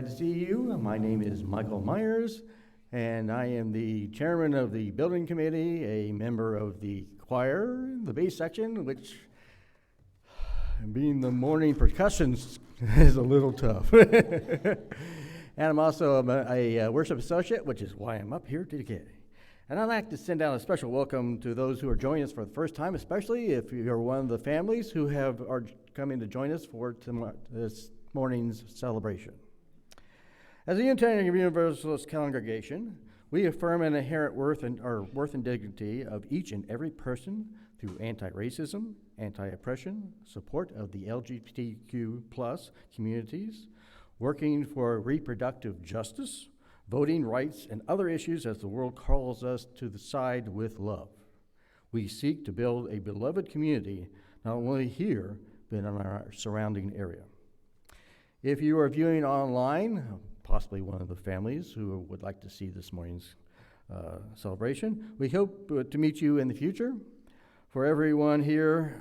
glad to see you. My name is Michael Myers, and I am the chairman of the building committee, a member of the choir, the bass section, which being the morning percussions is a little tough. And I'm also a worship associate, which is why I'm up here today. And I'd like to send out a special welcome to those who are joining us for the first time, especially if you're one of the families who are coming to join us for this morning's celebration. As a Unitarian Universalist congregation, we affirm an inherent worth and dignity of each and every person through anti-racism, anti-oppression, support of the LGBTQ+ communities, working for reproductive justice, voting rights, and other issues as the world calls us to the side with love. We seek to build a beloved community, not only here, but in our surrounding area. If you are viewing online, possibly one of the families who would like to see this morning's celebration, we hope to meet you in the future. For everyone here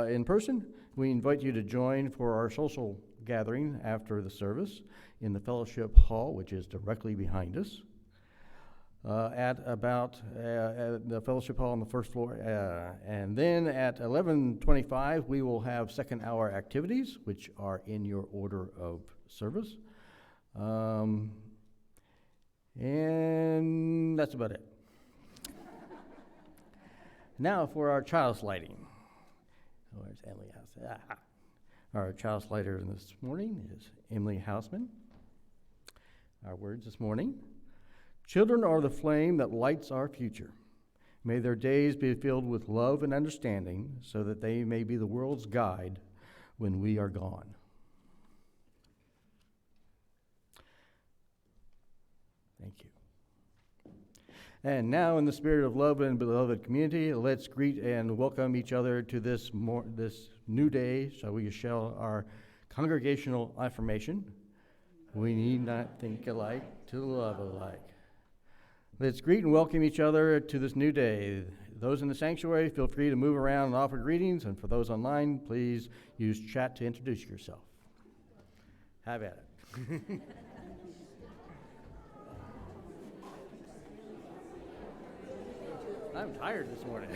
in person, we invite you to join for our social gathering after the service in the fellowship hall, which is directly behind us, at the fellowship hall on the first floor. And then at 11:25, we will have second hour activities, which are in your order of service. And that's about it. Now for our child's lighting. Where's Emily House? Our child's lighter this morning is Emily Houseman. Our words this morning: children are the flame that lights our future. May their days be filled with love and understanding so that they may be the world's guide when we are gone. Thank you. And now, in the spirit of love and beloved community, let's greet and welcome each other to this new day. Shall we share our congregational affirmation? We need not think alike to love alike. Let's greet and welcome each other to this new day. Those in the sanctuary, feel free to move around and offer greetings. And for those online, please use chat to introduce yourself. Have at it. I'm tired this morning.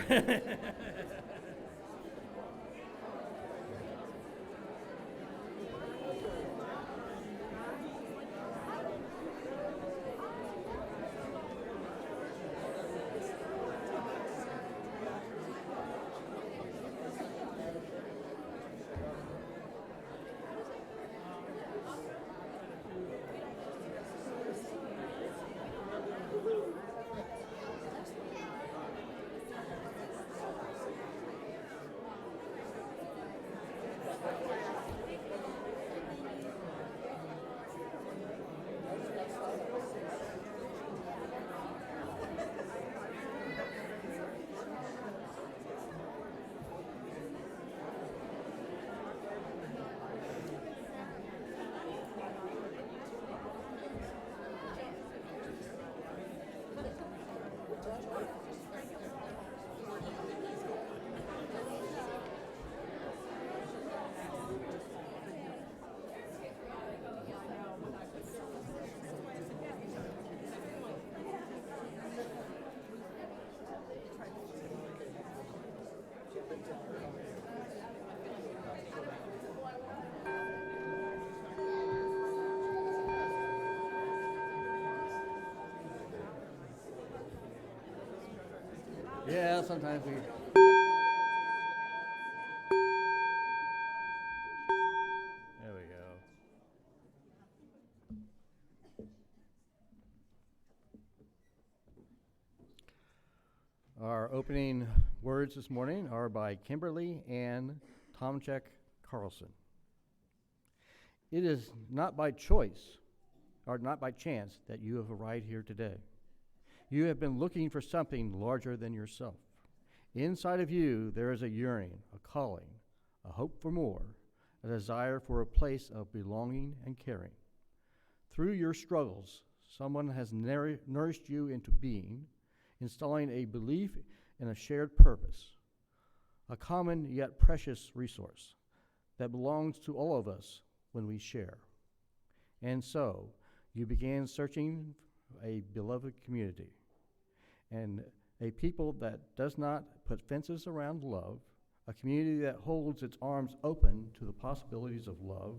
Yeah, sometimes we... There we go. Our opening words this morning are by Kimberly Ann Tomczyk Carlson. It is not by choice, or not by chance, that you have arrived here today. You have been looking for something larger than yourself. Inside of you, there is a yearning, a calling, a hope for more, a desire for a place of belonging and caring. Through your struggles, someone has nourished you into being, installing a belief in a shared purpose, a common yet precious resource that belongs to all of us when we share. And so you began searching a beloved community and a people that does not put fences around love, a community that holds its arms open to the possibilities of love,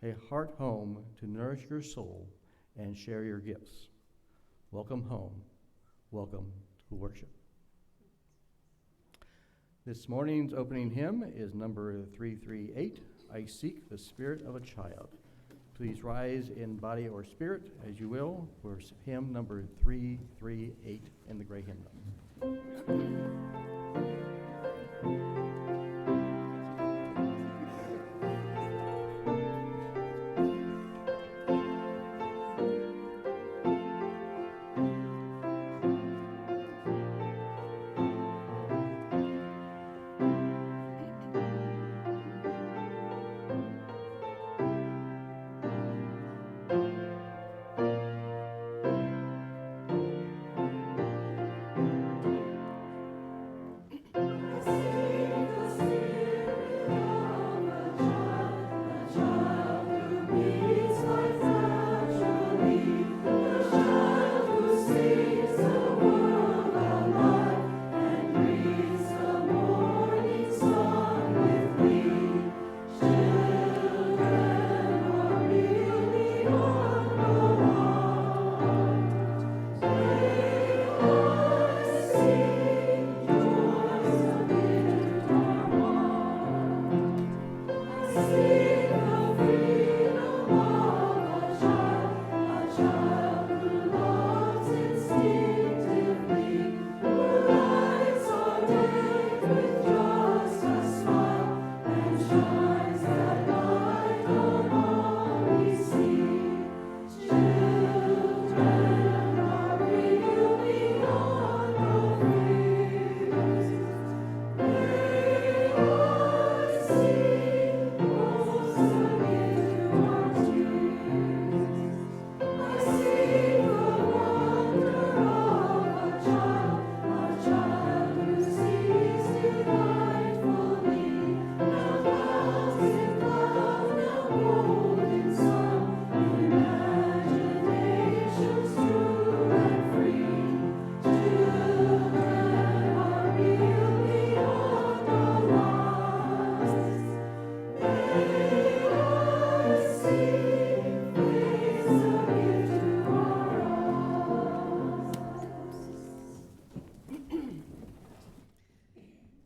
a heart home to nourish your soul and share your gifts. Welcome home. Welcome to worship. This morning's opening hymn is number 338, I Seek the Spirit of a Child. Please rise in body or spirit, as you will, for hymn number 338 in the gray hymnal.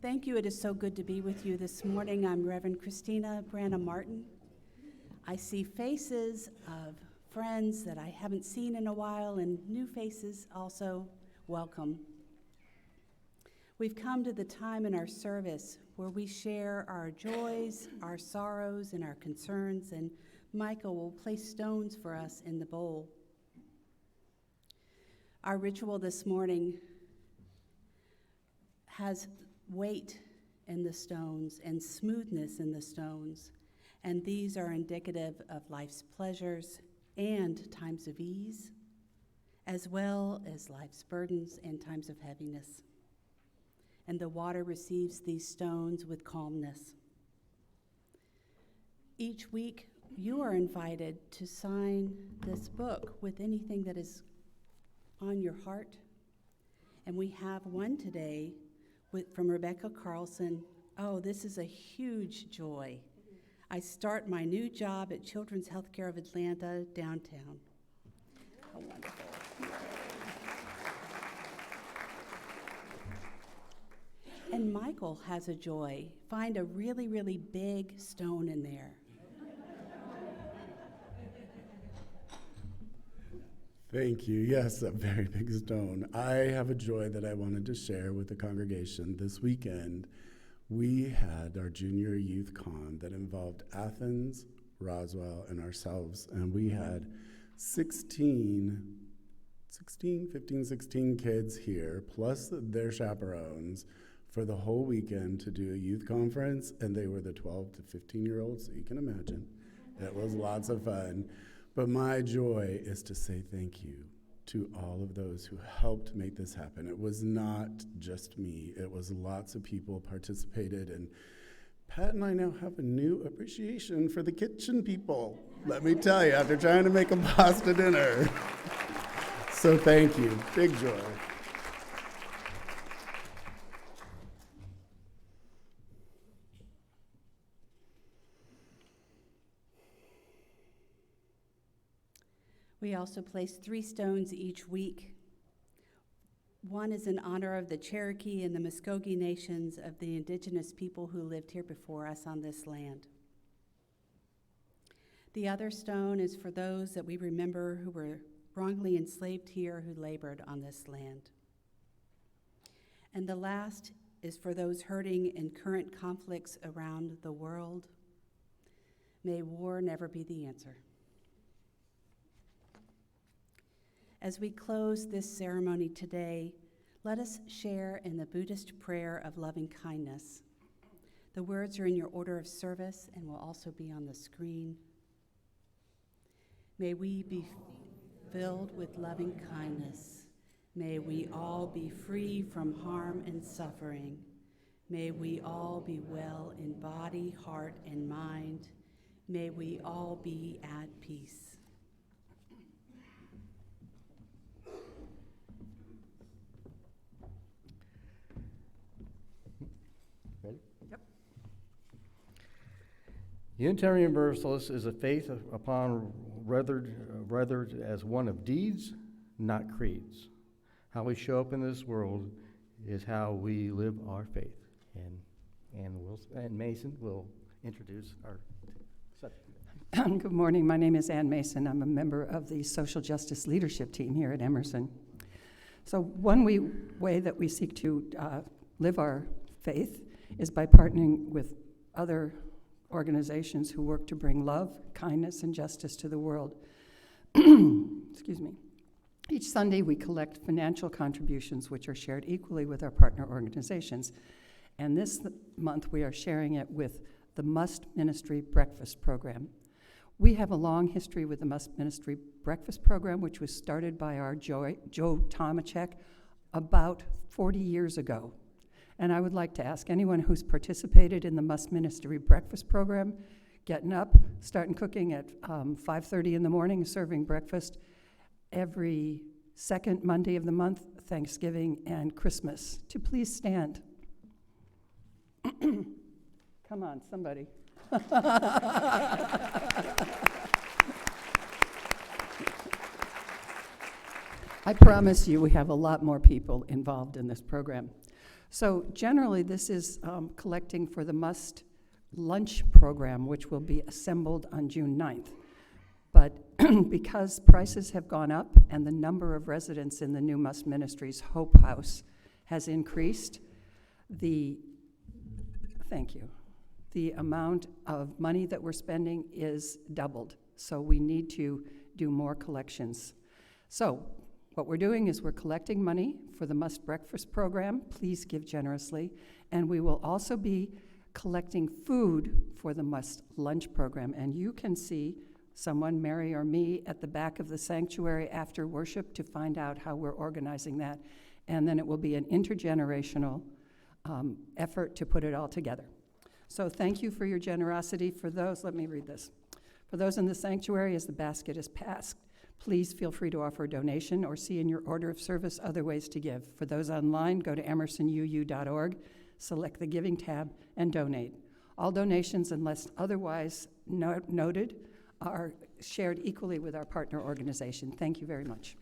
Thank you. It is so good to be with you this morning. I'm Reverend Christina Branum-Martin. I see faces of friends that I haven't seen in a while, and new faces also. Welcome. We've come to the time in our service where we share our joys, our sorrows, and our concerns, and Michael will place stones for us in the bowl. Our ritual this morning has weight in the stones and smoothness in the stones, and these are indicative of life's pleasures and times of ease, as well as life's burdens and times of heaviness. And the water receives these stones with calmness. Each week, you are invited to sign this book with anything that is on your heart. And we have one today from Rebecca Carlson. Oh, this is a huge joy. I start my new job at Children's Healthcare of Atlanta downtown. How wonderful. And Michael has a joy. Find a really, really big stone in there. Thank you. Yes, a very big stone. I have a joy that I wanted to share with the congregation. This weekend, we had our junior youth con that involved Athens, Roswell, and ourselves, and we had 16 kids here, plus their chaperones, for the whole weekend to do a youth conference, and they were the 12 to 15-year-olds, so you can imagine. It was lots of fun. But my joy is to say thank you to all of those who helped make this happen. It was not just me. It was lots of people participated, and Pat and I now have a new appreciation for the kitchen people. Let me tell you, after trying to make them pasta dinner. So thank you, big joy. We also place 3 stones each week. One is in honor of the Cherokee and the Muskogee nations of the indigenous people who lived here before us on this land. The other stone is for those that we remember who were wrongly enslaved here, who labored on this land. And the last is for those hurting in current conflicts around the world. May war never be the answer. As we close this ceremony today, let us share in the Buddhist prayer of loving kindness. The words are in your order of service and will also be on the screen. May we be filled with loving kindness. May we all be free from harm and suffering. May we all be well in body, heart, and mind. May we all be at peace. Ready? Yep. Unitarian Universalist is a faith upon rather as one of deeds, not creeds. How we show up in this world is how we live our faith. And Mason will introduce our subject. Good morning. My name is Ann Mason. I'm a member of the Social Justice Leadership Team here at Emerson. So one way that we seek to live our faith is by partnering with other organizations who work to bring love, kindness, and justice to the world. Excuse me. Each Sunday, we collect financial contributions, which are shared equally with our partner organizations. And this month, we are sharing it with the Must Ministry Breakfast Program. We have a long history with the Must Ministry Breakfast Program, which was started by our Joe Tomachek about 40 years ago. And I would like to ask anyone who's participated in the Must Ministry Breakfast Program, getting up, starting cooking at 5:30 in the morning, serving breakfast every second Monday of the month, Thanksgiving and Christmas, to please stand. Come on, somebody. I promise you we have a lot more people involved in this program. So generally, this is collecting for the Must Lunch program, which will be assembled on June 9th. But because prices have gone up and the number of residents in the new Must Ministries Hope House has increased, the amount of money that we're spending is doubled. So we need to do more collections. So what we're doing is we're collecting money for the Must Breakfast program. Please give generously. And we will also be collecting food for the Must Lunch program. And you can see someone, Mary or me, at the back of the sanctuary after worship to find out how we're organizing that. And then it will be an intergenerational effort to put it all together. So thank you for your generosity. For those, let me read this. For those in the sanctuary, as the basket is passed, please feel free to offer a donation or see in your order of service other ways to give. For those online, go to emersonuu.org, select the Giving tab, and donate. All donations, unless otherwise noted, are shared equally with our partner organization. Thank you very much.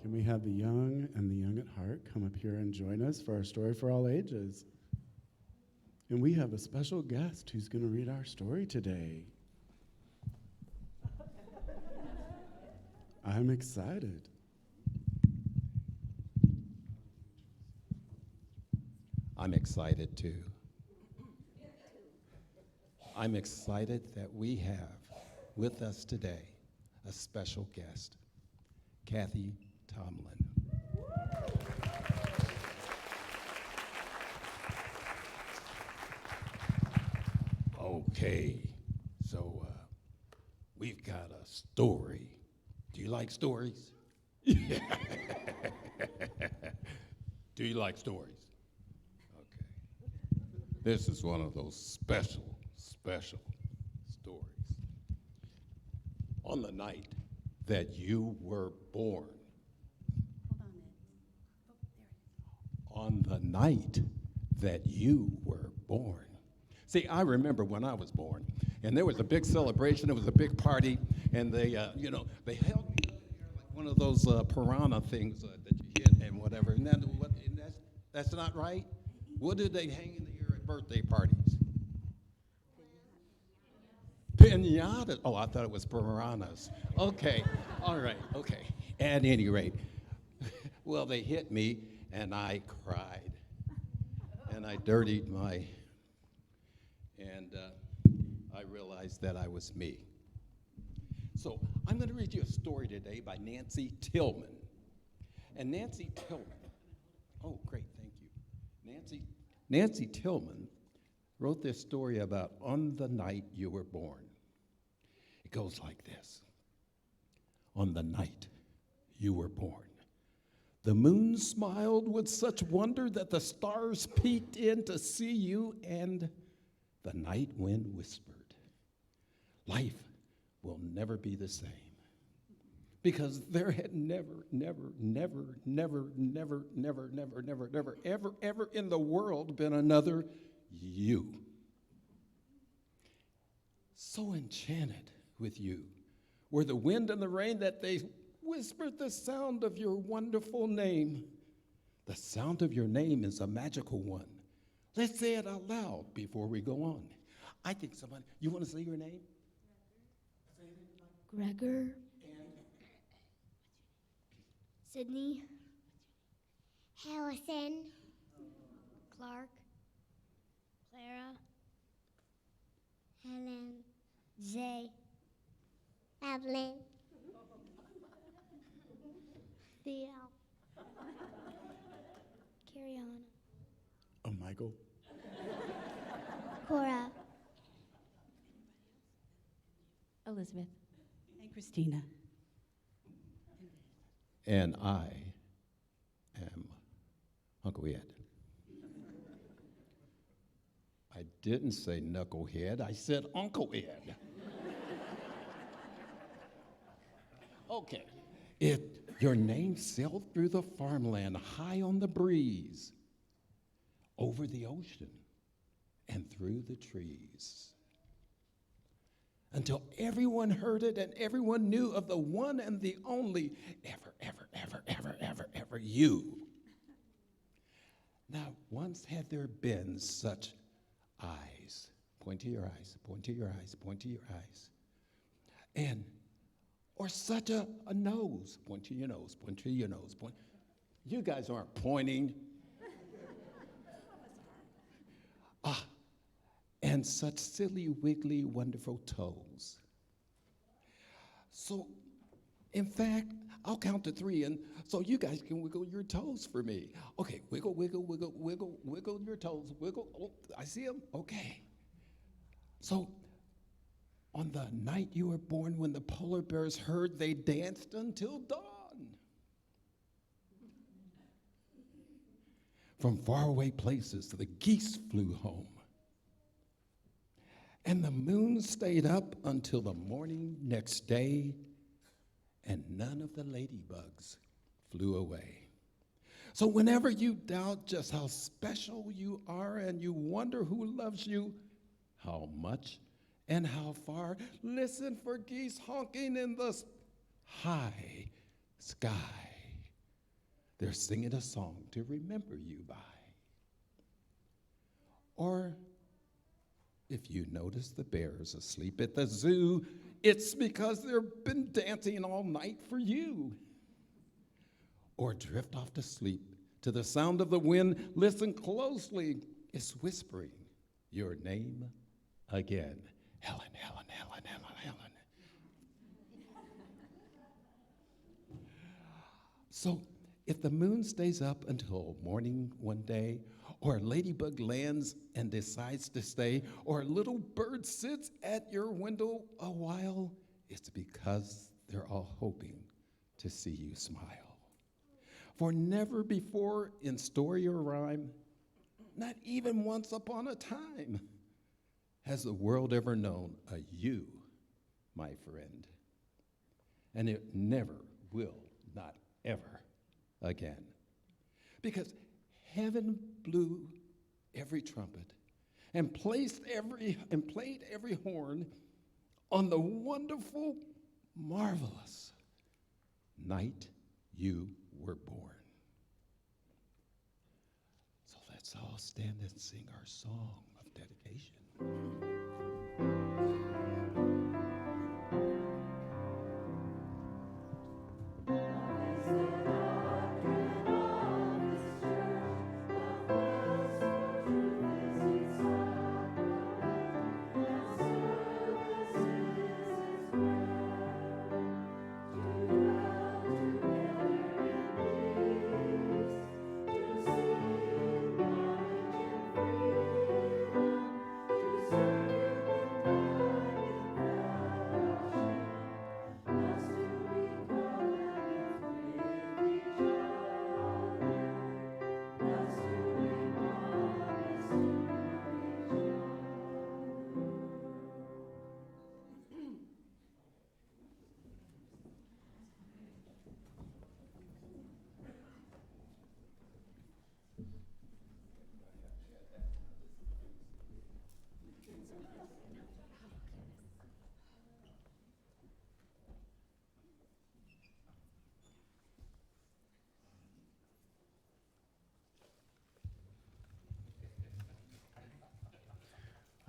Can we have the young and the young at heart come up here and join us for our story for all ages? And we have a special guest who's going to read our story today. I'm excited. I'm excited too. I'm excited that we have with us today a special guest, Kathy Tomlin. Okay, so we've got a story. Do you like stories? Do you like stories? Okay. This is one of those special stories. On the night that you were born. On the night that you were born. See, I remember when I was born, and there was a big celebration, it was a big party, and they held me up here like one of those piranha things that you hit and whatever, and that's not right? What did they hang in the air at birthday parties? Pinatas. Oh, I thought it was piranhas. Okay, all right, okay. At any rate, well, they hit me, and I cried, and I dirtied and I realized that I was me. So I'm going to read you a story today by Nancy Tillman. And Nancy Tillman, oh, great, thank you. Nancy Tillman wrote this story about On the Night You Were Born. It goes like this. On the night you were born, the moon smiled with such wonder that the stars peeked in to see you, and the night wind whispered, life will never be the same. Because there had never ever in the world been another you. So enchanted with you were the wind and the rain that they whispered the sound of your wonderful name. The sound of your name is a magical one. Let's say it out loud before we go on. I think somebody, you want to say your name? Gregor. Sydney. Harrison. Clark. Clara. Helen. Zay. Evelyn. Theo. Carry on. Oh, Michael. Cora. Elizabeth. And Christina. And I am Uncle Ed. I didn't say knucklehead, I said Uncle Ed. Okay. Your name sailed through the farmland, high on the breeze, over the ocean, and through the trees, until everyone heard it and everyone knew of the one and the only ever you. Now, once had there been such eyes. Point to your eyes, point to your eyes, point to your eyes. Or such a nose. Point to your nose, point to your nose. Point. You guys aren't pointing. And such silly, wiggly, wonderful toes. So, in fact, I'll count to 3, and so you guys can wiggle your toes for me. Okay, wiggle, wiggle, wiggle, wiggle, wiggle your toes, wiggle. Oh, I see them. Okay. So, on the night you were born, when the polar bears heard, they danced until dawn. From faraway places, the geese flew home. And the moon stayed up until the morning next day, and none of the ladybugs flew away. So whenever you doubt just how special you are and you wonder who loves you, how much and how far, listen for geese honking in the high sky. they're singing a song to remember you by. Or if you notice the bears asleep at the zoo, it's because they've been dancing all night for you. Or drift off to sleep to the sound of the wind. Listen closely. It's whispering your name again. Helen, Helen, Helen, Helen, Helen. So if the moon stays up until morning one day, or a ladybug lands and decides to stay, or a little bird sits at your window a while, it's because they're all hoping to see you smile. For never before in story or rhyme, not even once upon a time, has the world ever known a you, my friend. And it never will, not ever again. Because heaven blew every trumpet and played every horn on the wonderful, marvelous night you were born. So let's all stand and sing our song of dedication.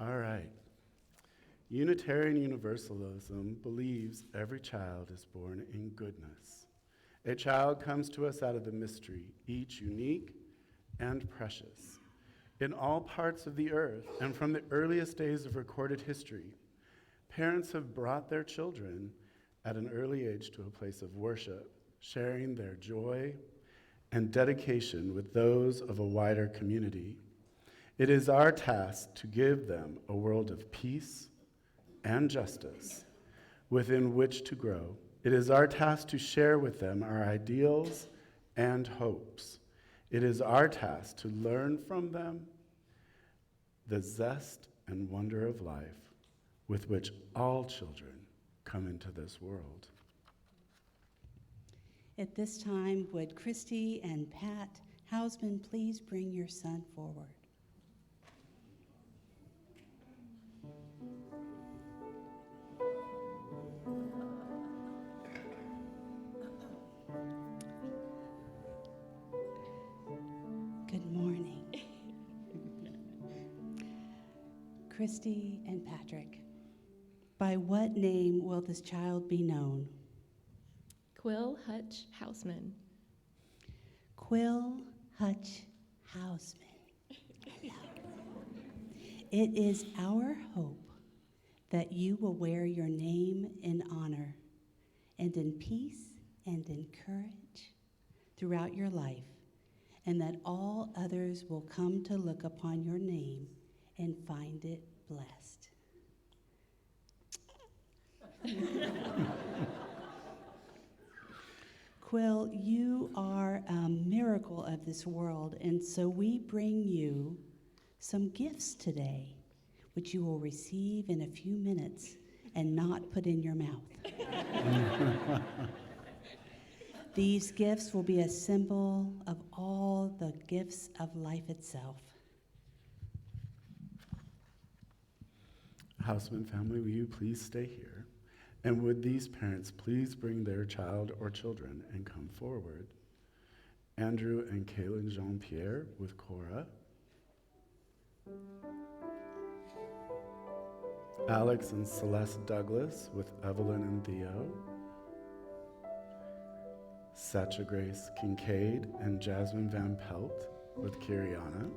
All right. Unitarian Universalism believes every child is born in goodness. A child comes to us out of the mystery, each unique and precious. In all parts of the earth, and from the earliest days of recorded history, parents have brought their children at an early age to a place of worship, sharing their joy and dedication with those of a wider community. It is our task to give them a world of peace and justice within which to grow. It is our task to share with them our ideals and hopes. It is our task to learn from them the zest and wonder of life with which all children come into this world. At this time, would Christy and Pat Hausman please bring your son forward? Good morning. Christy and Patrick, by what name will this child be known? Quill Hutch Houseman. Quill Hutch Hausman. It is our hope that you will wear your name in honor and in peace and in courage throughout your life, and that all others will come to look upon your name and find it blessed. Quill, you are a miracle of this world, and so we bring you some gifts today, which you will receive in a few minutes and not put in your mouth. These gifts will be a symbol of all the gifts of life itself. Houseman family, will you please stay here? And would these parents please bring their child or children and come forward? Andrew and Kaylin Jean-Pierre with Cora. Alex and Celeste Douglas with Evelyn and Theo. Sacha Grace Kincaid and Jasmine Van Pelt with Kiriana.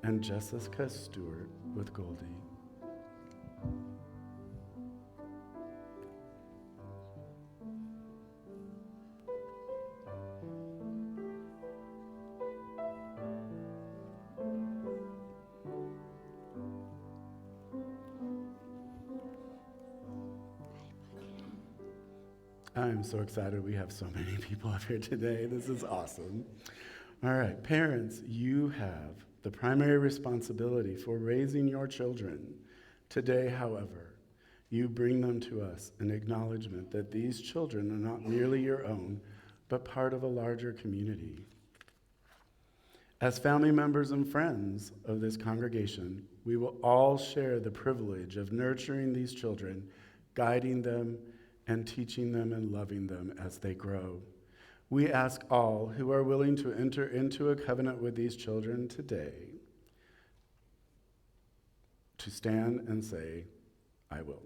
And Jessica Stewart with Goldie. I'm so excited we have so many people up here today. This is awesome. All right, parents, you have the primary responsibility for raising your children. Today, however, you bring them to us in acknowledgement that these children are not merely your own, but part of a larger community. As family members and friends of this congregation, we will all share the privilege of nurturing these children, guiding them, and teaching them and loving them as they grow. We ask all who are willing to enter into a covenant with these children today to stand and say, I will.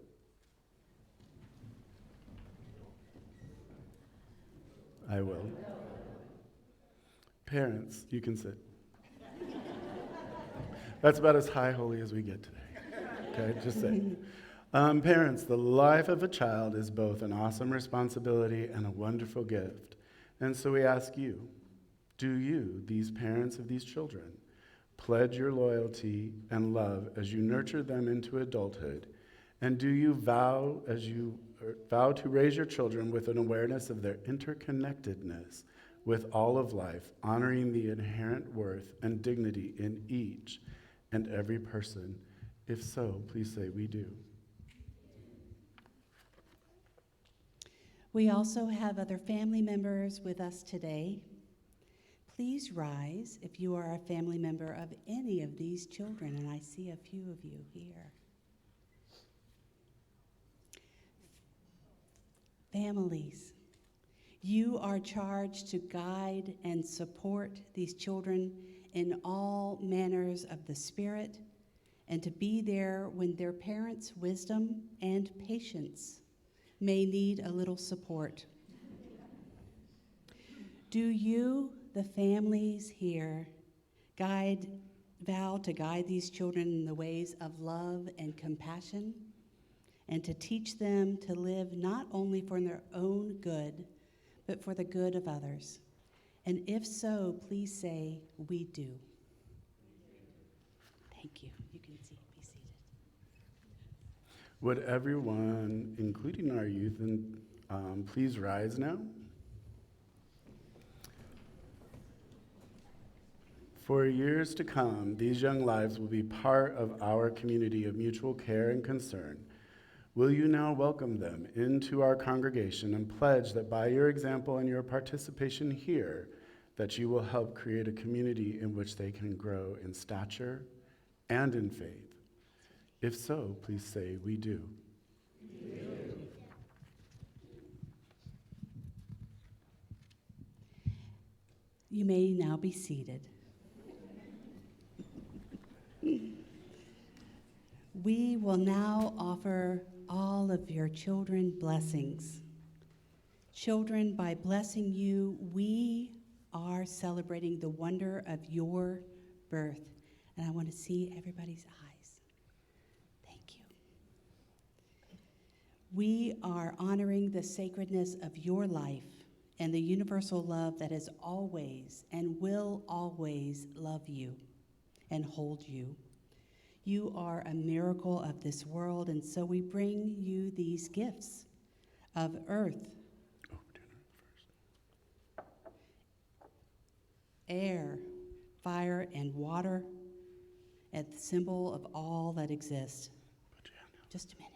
I will. Parents, you can sit. That's about as high holy as we get today. Okay, just saying. Parents, the life of a child is both an awesome responsibility and a wonderful gift. And so we ask you, do you, these parents of these children, pledge your loyalty and love as you nurture them into adulthood? And do you vow to raise your children with an awareness of their interconnectedness with all of life, honoring the inherent worth and dignity in each and every person? If so, please say we do. We also have other family members with us today. Please rise if you are a family member of any of these children, and I see a few of you here. Families, you are charged to guide and support these children in all manners of the Spirit and to be there when their parents' wisdom and patience may need a little support. Do you, the families here, vow to guide these children in the ways of love and compassion, and to teach them to live not only for their own good, but for the good of others? And if so, please say, we do. Thank you. You can be seated. Would everyone, including our youth, please rise now? For years to come, these young lives will be part of our community of mutual care and concern. Will you now welcome them into our congregation and pledge that by your example and your participation here, that you will help create a community in which they can grow in stature and in faith? If so, please say, we do. We do. You may now be seated. We will now offer all of your children blessings. Children, by blessing you, we are celebrating the wonder of your birth. And I want to see everybody's eyes. We are honoring the sacredness of your life and the universal love that has always and will always love you and hold you. You are a miracle of this world, and so we bring you these gifts of earth, air, fire, and water, as the symbol of all that exists. Just a minute.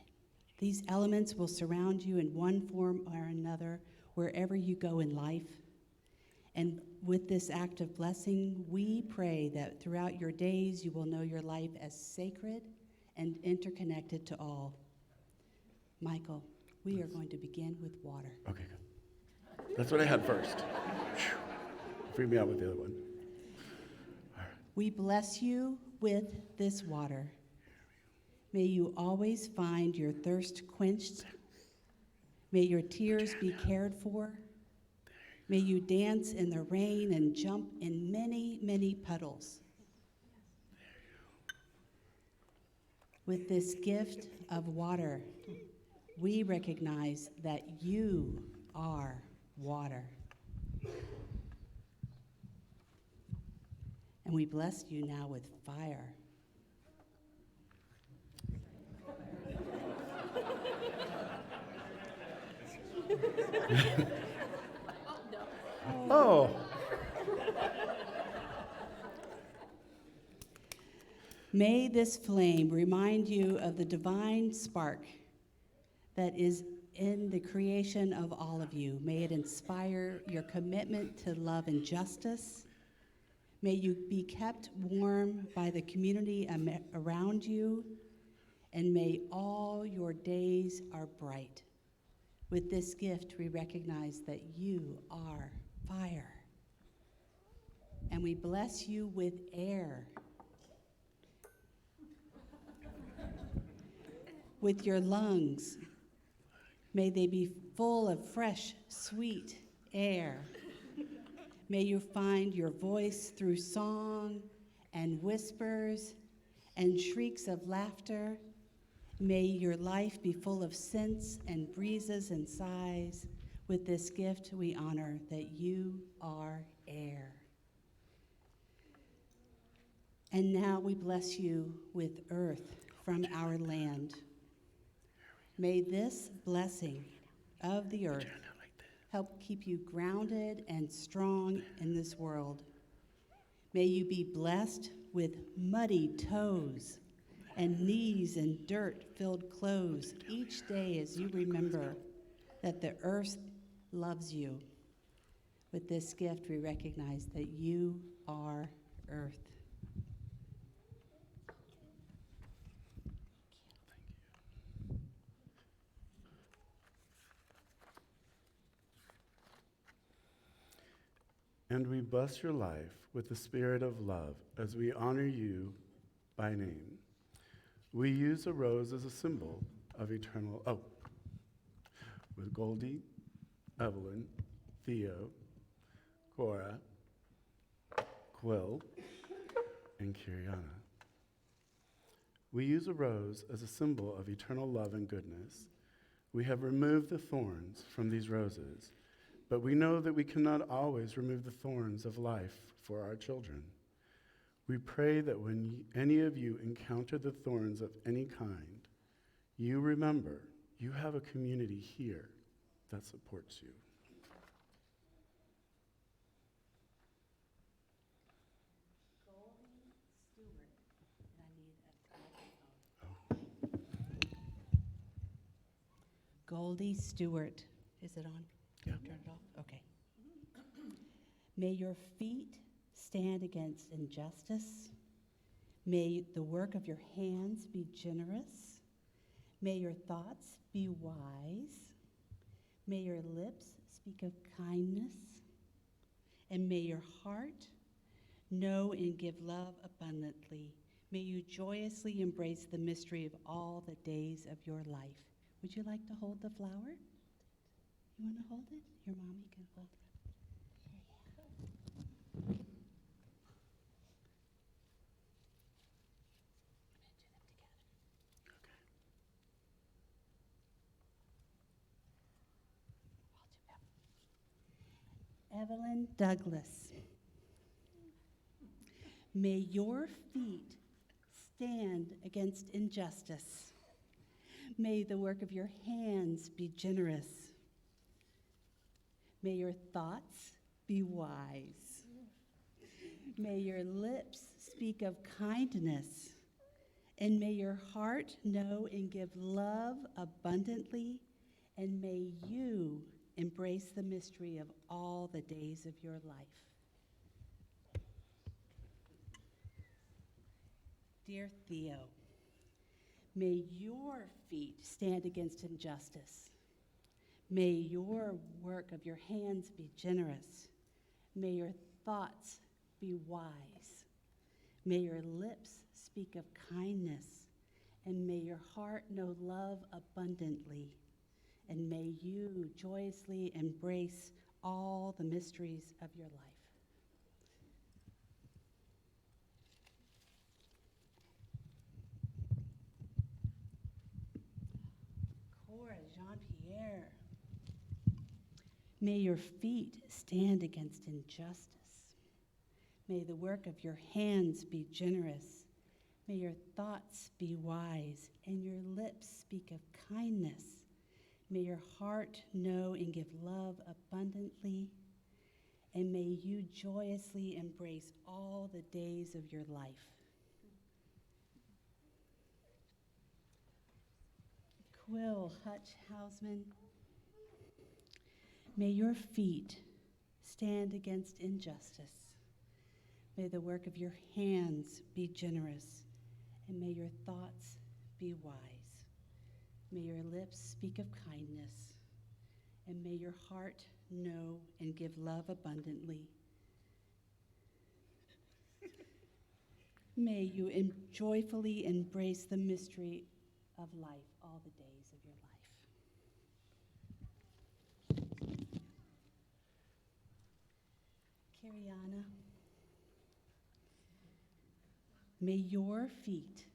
These elements will surround you in one form or another wherever you go in life. And with this act of blessing, we pray that throughout your days you will know your life as sacred and interconnected to all. Michael, we are going to begin with water. Okay, good. That's what I had first. Freak me out with the other one. We bless you with this water. May you always find your thirst quenched. May your tears be cared for. May you dance in the rain and jump in many, many puddles. With this gift of water, we recognize that you are water. And we bless you now with fire. Oh, May this flame remind you of the divine spark that is in the creation of all of you. May it inspire your commitment to love and justice. May you be kept warm by the community around you, and may all your days are bright. With this gift, we recognize that you are fire. And we bless you with air. With your lungs, may they be full of fresh, sweet air. May you find your voice through song and whispers and shrieks of laughter. May your life be full of scents and breezes and sighs. With this gift, we honor that you are air. And now we bless you with earth from our land. May this blessing of the earth help keep you grounded and strong in this world. May you be blessed with muddy toes and knees in dirt-filled clothes each day as you remember that the earth loves you. With this gift, we recognize that you are earth. and we bless your life with the spirit of love as we honor you by name. We use a rose as a symbol of eternal, with Goldie, Evelyn, Theo, Cora, Quill, and Kiriana. We use a rose as a symbol of eternal love and goodness. We have removed the thorns from these roses, but we know that we cannot always remove the thorns of life for our children. We pray that when any of you encounter the thorns of any kind, you remember you have a community here that supports you. Goldie Stewart. Is it on? Yeah. Turn it off? Okay. May your feet stand against injustice. May the work of your hands be generous. May your thoughts be wise. May your lips speak of kindness. And may your heart know and give love abundantly. May you joyously embrace the mystery of all the days of your life. Would you like to hold the flower? You want to hold it? Your mommy can hold it. Evelyn Douglas, may your feet stand against injustice. May the work of your hands be generous. May your thoughts be wise. May your lips speak of kindness. And may your heart know and give love abundantly. And may you embrace the mystery of all the days of your life. Dear Theo, may your feet stand against injustice. May your work of your hands be generous. May your thoughts be wise. May your lips speak of kindness, and may your heart know love abundantly, and may you joyously embrace all the mysteries of your life. Cora Jean-Pierre. May your feet stand against injustice. May the work of your hands be generous. May your thoughts be wise, and your lips speak of kindness. May your heart know and give love abundantly, and may you joyously embrace all the days of your life. Quill Hutch Hausman. May your feet stand against injustice. May the work of your hands be generous, and may your thoughts be wise. May your lips speak of kindness, and may your heart know and give love abundantly. May you joyfully embrace the mystery of life all the days of your life. Cariana. May your feet,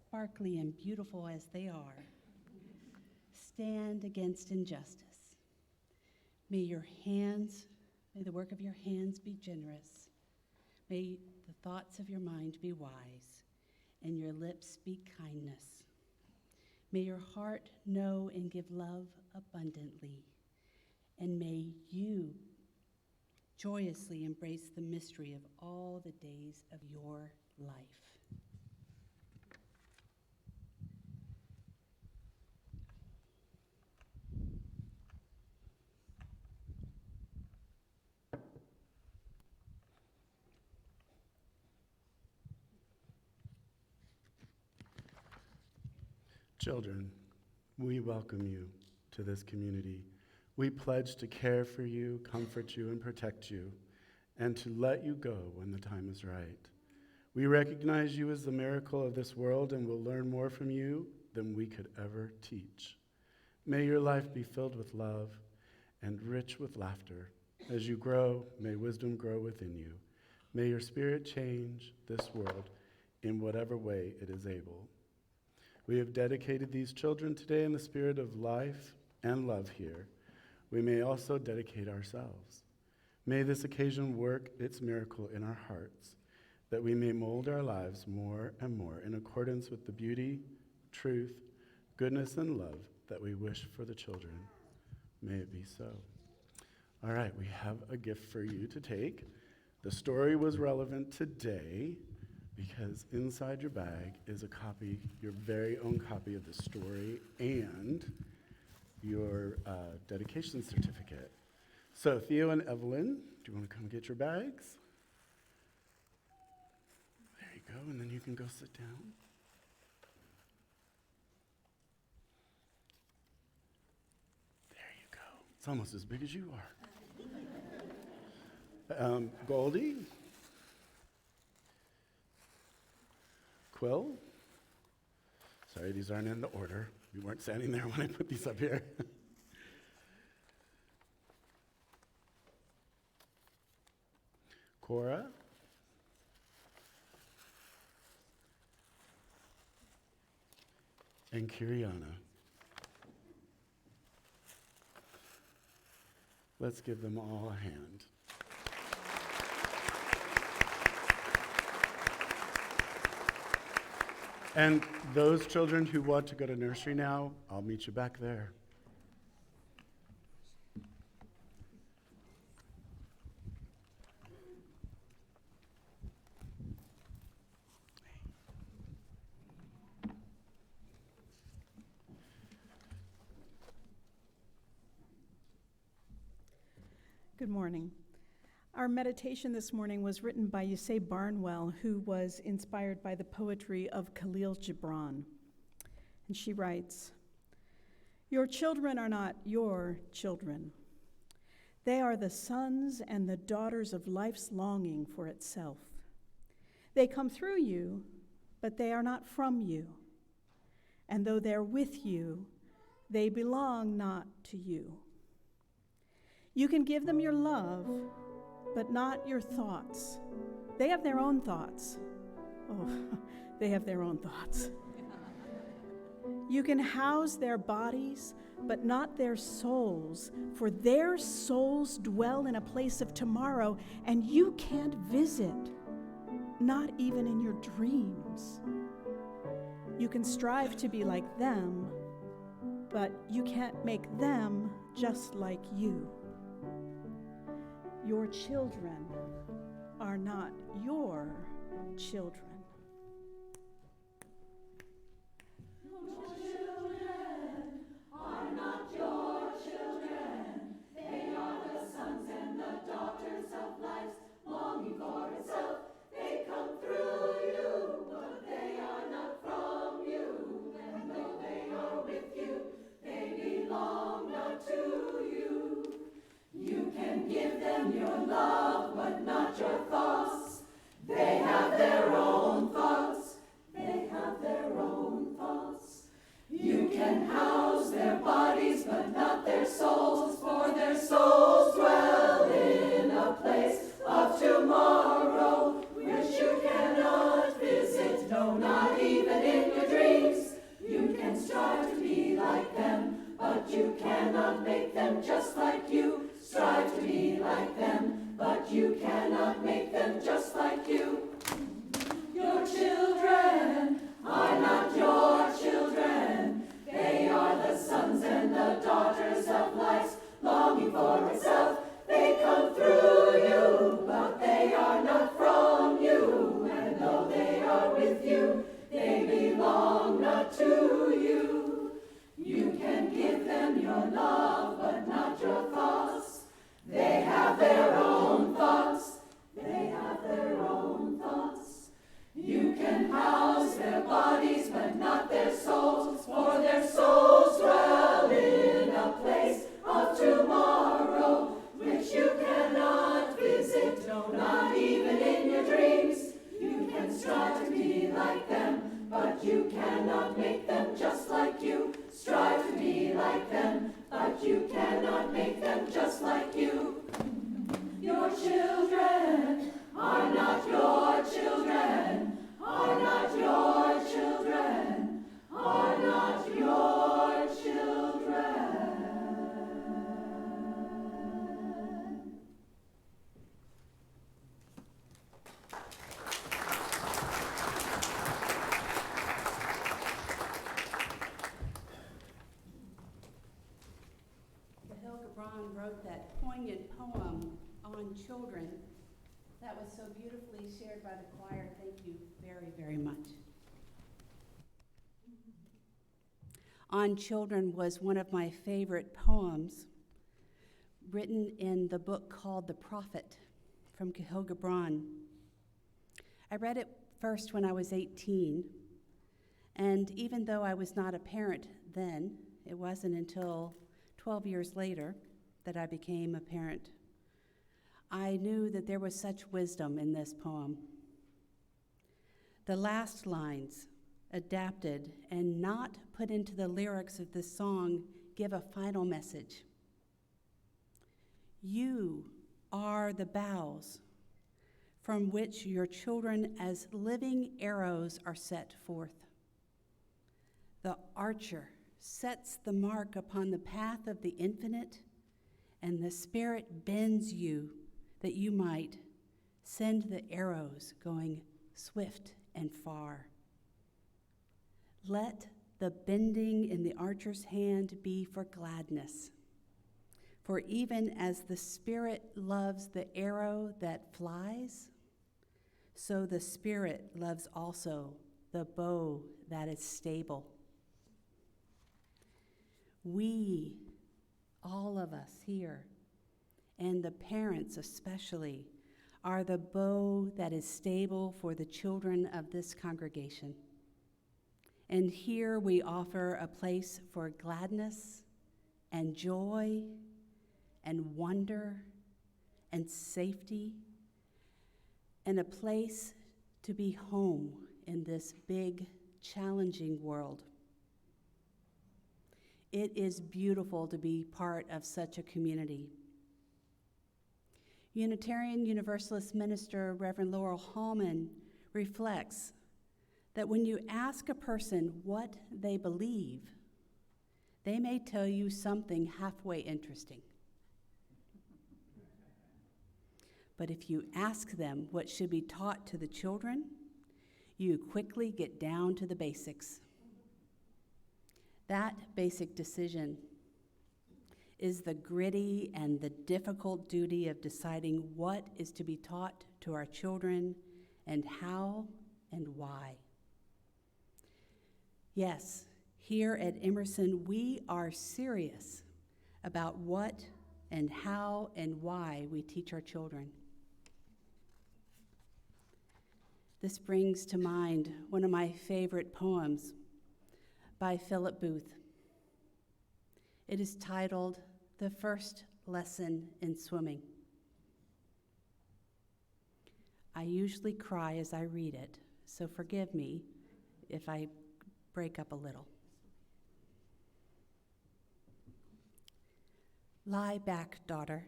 sparkly and beautiful as they are, stand against injustice. May the work of your hands be generous. May the thoughts of your mind be wise, and your lips speak kindness. May your heart know and give love abundantly, and may you joyously embrace the mystery of all the days of your life. Children, we welcome you to this community. We pledge to care for you, comfort you, and protect you, and to let you go when the time is right. We recognize you as the miracle of this world and will learn more from you than we could ever teach. May your life be filled with love and rich with laughter. As you grow, may wisdom grow within you. May your spirit change this world in whatever way it is able. We have dedicated these children today in the spirit of life and love here. We may also dedicate ourselves. May this occasion work its miracle in our hearts, that we may mold our lives more and more in accordance with the beauty, truth, goodness, and love that we wish for the children. May it be so. All right, we have a gift for you to take. The story was relevant today because inside your bag is a copy, your very own copy of the story and your dedication certificate. So Theo and Evelyn, do you want to come get your bags? There you go, and then you can go sit down. There you go. It's almost as big as you are. Goldie? Quill? Sorry, these aren't in the order. You weren't standing there when I put these up here. Cora? And Kiriana. Let's give them all a hand. And those children who want to go to nursery now, I'll meet you back there. Good morning. Our meditation this morning was written by Yusei Barnwell, who was inspired by the poetry of Khalil Gibran. And she writes, "Your children are not your children. They are the sons and the daughters of life's longing for itself. They come through you, but they are not from you. And though they're with you, they belong not to you. You can give them your love, but not your thoughts. They have their own thoughts. Oh, they have their own thoughts. You can house their bodies, but not their souls, for their souls dwell in a place of tomorrow, and you can't visit, not even in your dreams. You can strive to be like them, but you can't make them just like you. Your children are not your children. Branum wrote that poignant poem on children that was so beautifully shared by the choir. Thank you very, very much. On Children was one of my favorite poems written in the book called The Prophet from Cahill Gibran. I read it first when I was 18, and even though I was not a parent then, it wasn't until 12 years later that I became a parent. I knew that there was such wisdom in this poem. The last lines, adapted and not put into the lyrics of this song, give a final message. You are the boughs from which your children as living arrows are set forth. The archer sets the mark upon the path of the infinite, and the Spirit bends you that you might send the arrows going swift and far. Let the bending in the archer's hand be for gladness. For even as the Spirit loves the arrow that flies, so the Spirit loves also the bow that is stable. We, all of us here, and the parents especially, are the bow that is stable for the children of this congregation. And here we offer a place for gladness and joy and wonder and safety, and a place to be home in this big, challenging world. It is beautiful to be part of such a community. Unitarian Universalist minister Reverend Laurel Hallman reflects that when you ask a person what they believe, they may tell you something halfway interesting. But if you ask them what should be taught to the children, you quickly get down to the basics. That basic decision is the gritty and the difficult duty of deciding what is to be taught to our children and how and why. Yes, here at Emerson, we are serious about what and how and why we teach our children. This brings to mind one of my favorite poems by Philip Booth. It is titled, "The First Lesson in Swimming." I usually cry as I read it, so forgive me if I break up a little. Lie back, daughter.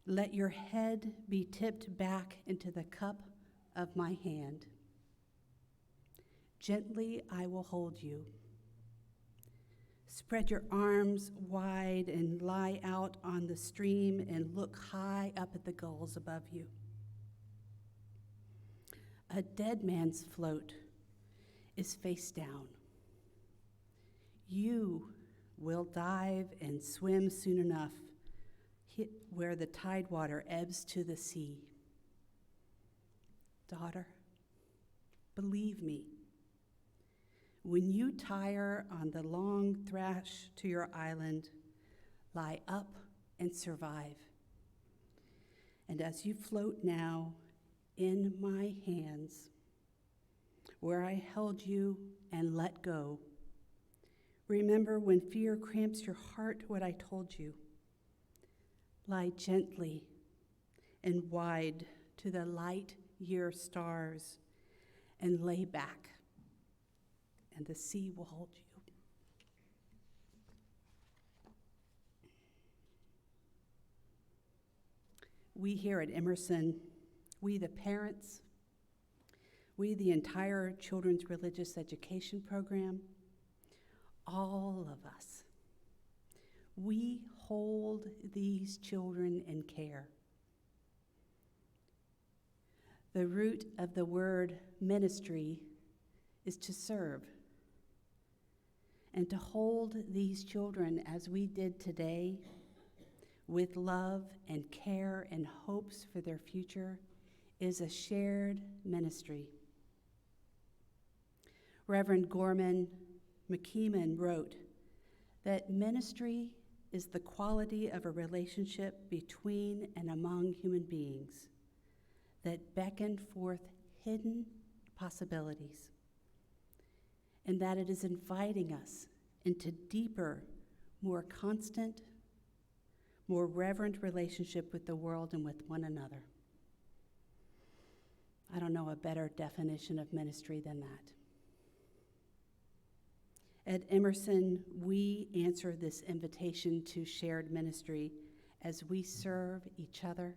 Let your head be tipped back into the cup of my hand. Gently I will hold you. Spread your arms wide and lie out on the stream and look high up at the gulls above you. A dead man's float is face down. You will dive and swim soon enough where the tide water ebbs to the sea. Daughter, believe me, when you tire on the long thrash to your island, lie up and survive. And as you float now in my hands, where I held you and let go, remember when fear cramps your heart what I told you. Lie gently and wide to the light year stars and lay back, and the sea will hold you. We here at Emerson, we the parents, we the entire children's religious education program, all of us, we hold these children in care. The root of the word ministry is to serve. And to hold these children as we did today, with love and care and hopes for their future, is a shared ministry. Reverend Gorman McKeeman wrote that ministry is the quality of a relationship between and among human beings that beckon forth hidden possibilities, and that it is inviting us into deeper, more constant, more reverent relationship with the world and with one another. I don't know a better definition of ministry than that. At Emerson, we answer this invitation to shared ministry as we serve each other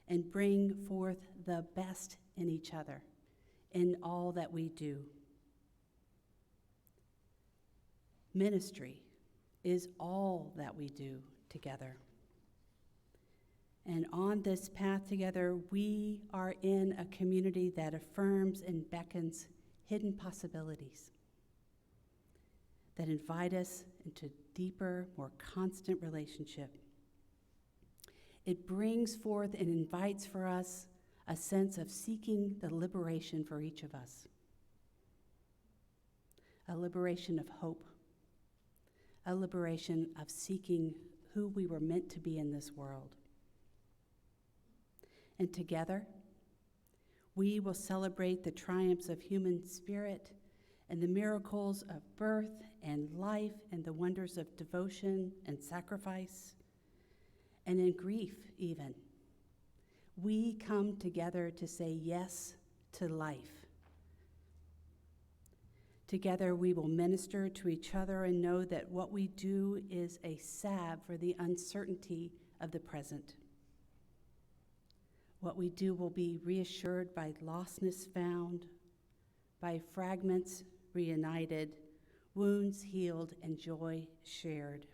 and bring forth the best in each other in all that we do. Ministry is all that we do together. And on this path together, we are in a community that affirms and beckons hidden possibilities that invite us into deeper, more constant relationship. It brings forth and invites for us a sense of seeking the liberation for each of us, a liberation of hope, a liberation of seeking who we were meant to be in this world. And together, we will celebrate the triumphs of human spirit and the miracles of birth and life and the wonders of devotion and sacrifice, and in grief even. We come together to say yes to life. Together we will minister to each other and know that what we do is a salve for the uncertainty of the present. What we do will be reassured by lostness found, by fragments reunited, wounds healed, and joy shared.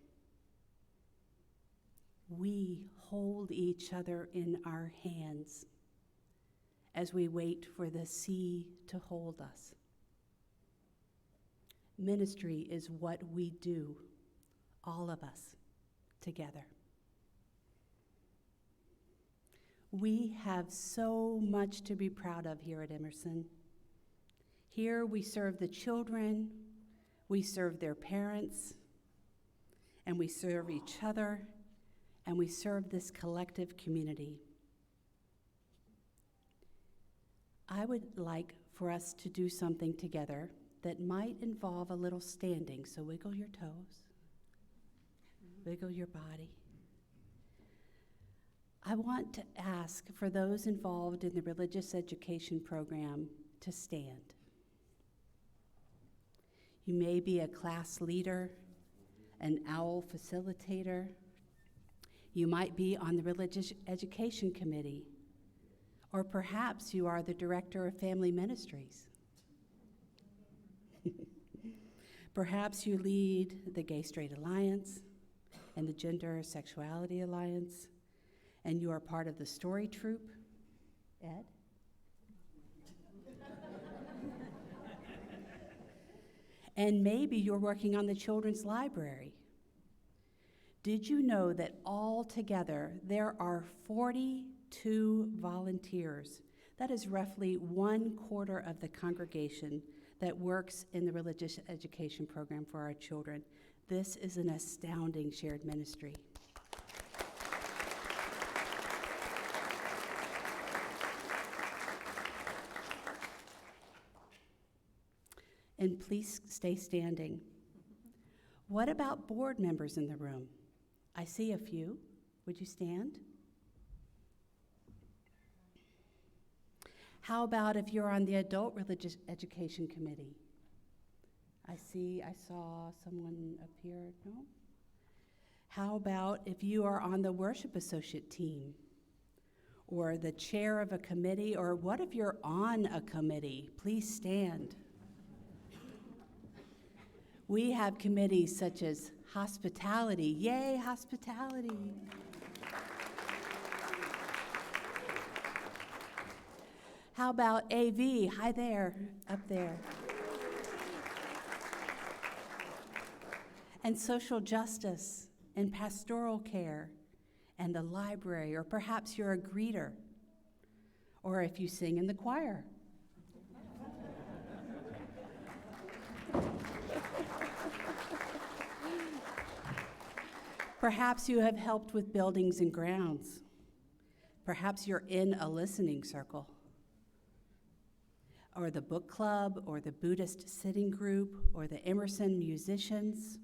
We hold each other in our hands as we wait for the sea to hold us. Ministry is what we do, all of us, together. We have so much to be proud of here at Emerson. Here we serve the children, we serve their parents, and we serve each other, and we serve this collective community. I would like for us to do something together that might involve a little standing, so wiggle your toes, wiggle your body. I want to ask for those involved in the religious education program to stand. You may be a class leader, an OWL facilitator. You might be on the religious education committee, or perhaps you are the director of family ministries. Perhaps you lead the Gay Straight Alliance and the Gender Sexuality Alliance, and you are part of the story troupe. Ed? And maybe you're working on the children's library. Did you know that all together there are 42 volunteers? That is roughly 1/4 of the congregation that works in the religious education program for our children. This is an astounding shared ministry. And please stay standing. What about board members in the room? I see a few. Would you stand? How about if you're on the Adult Religious Education Committee? I saw someone up here, no? How about if you are on the Worship Associate team? Or the chair of a committee? Or what if you're on a committee? Please stand. We have committees such as hospitality. Yay, hospitality. How about AV? Hi there, up there. And social justice and pastoral care and the library, or perhaps you're a greeter, or if you sing in the choir. Perhaps you have helped with buildings and grounds. Perhaps you're in a listening circle, or the book club, or the Buddhist sitting group, or the Emerson musicians,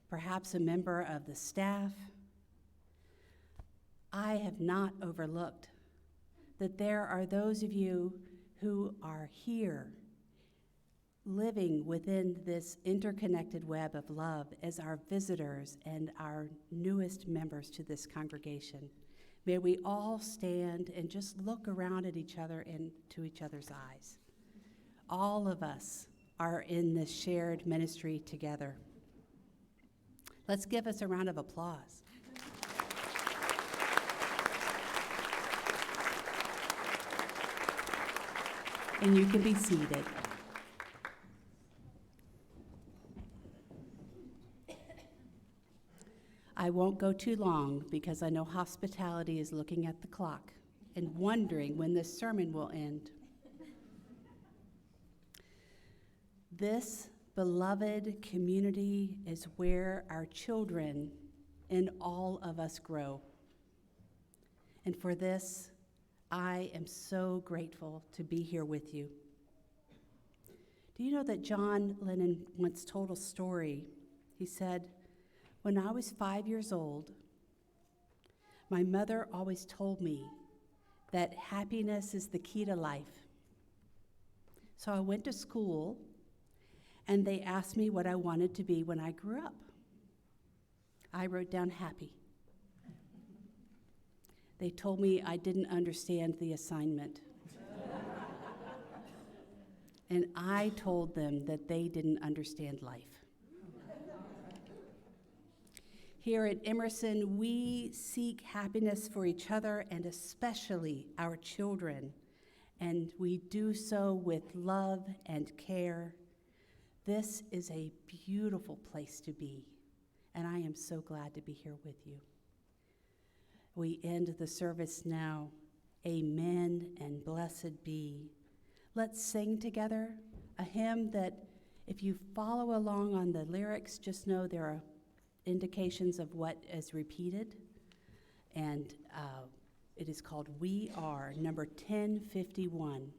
perhaps a member of the staff. I have not overlooked that there are those of you who are here living within this interconnected web of love as our visitors and our newest members to this congregation. May we all stand and just look around at each other and to each other's eyes. All of us are in this shared ministry together. Let's give us a round of applause. And you can be seated. I won't go too long because I know hospitality is looking at the clock and wondering when this sermon will end. This beloved community is where our children and all of us grow. And for this, I am so grateful to be here with you. Do you know that John Lennon once told a story? He said, "When I was 5 years old, my mother always told me that happiness is the key to life. So I went to school, and they asked me what I wanted to be when I grew up. I wrote down happy. They told me I didn't understand the assignment. And I told them that they didn't understand life." Here at Emerson, we seek happiness for each other and especially our children, and we do so with love and care. This is a beautiful place to be, and I am so glad to be here with you. We end the service now. Amen and blessed be. Let's sing together a hymn that, if you follow along on the lyrics, just know there are indications of what is repeated. And it is called "We Are," number 1051.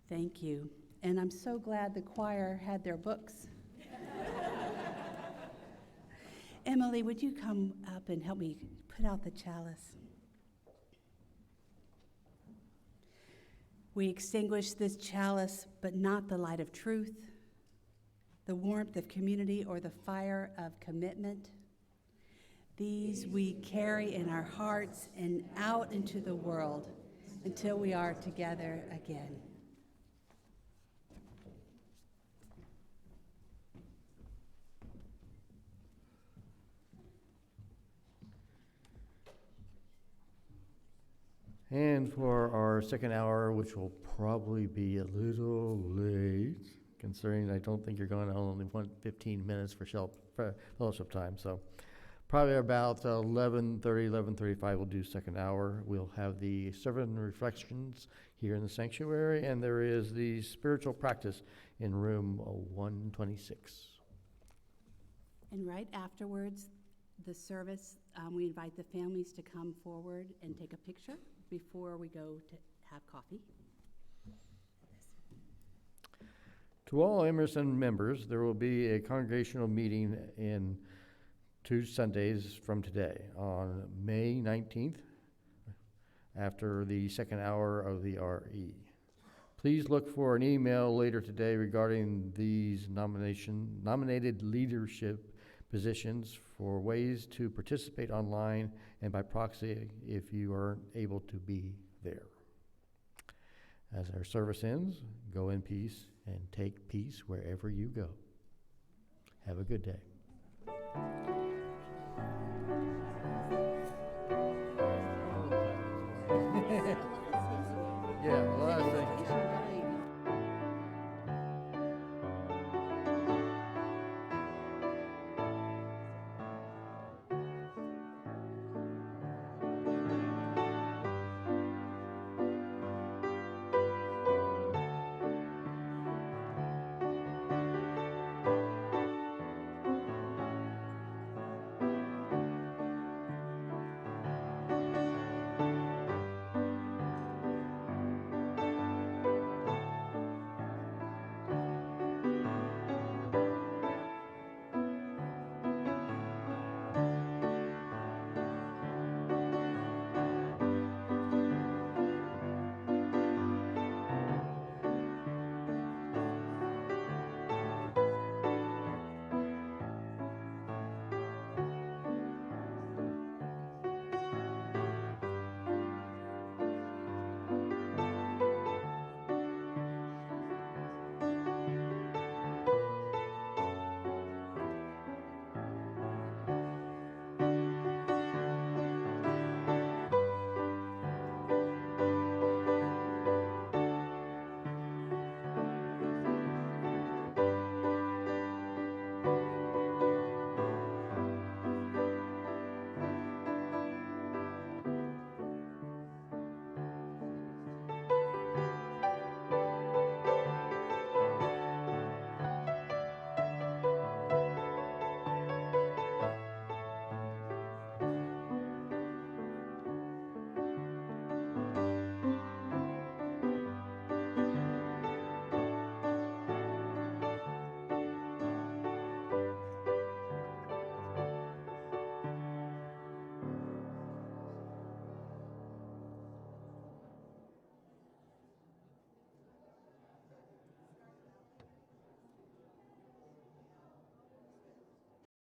Thank you. And I'm so glad the choir had their books. Emily, would you come up and help me put out the chalice? We extinguish this chalice, but not the light of truth, the warmth of community, or the fire of commitment. These we carry in our hearts and out into the world until we are together again. And for our second hour, which will probably be a little late, considering I don't think you're going to only want 15 minutes for fellowship time. So probably about 11:30, 11:35 we'll do second hour. We'll have the servant reflections here in the sanctuary, and there is the spiritual practice in room 126. And right afterwards, the service, we invite the families to come forward and take a picture before we go to have coffee. To all Emerson members, there will be a congregational meeting in 2 Sundays from today, on May 19th, after the second hour of the RE. Please look for an email later today regarding these nominated leadership positions for ways to participate online and by proxy if you aren't able to be there. As our service ends, go in peace and take peace wherever you go. Have a good day.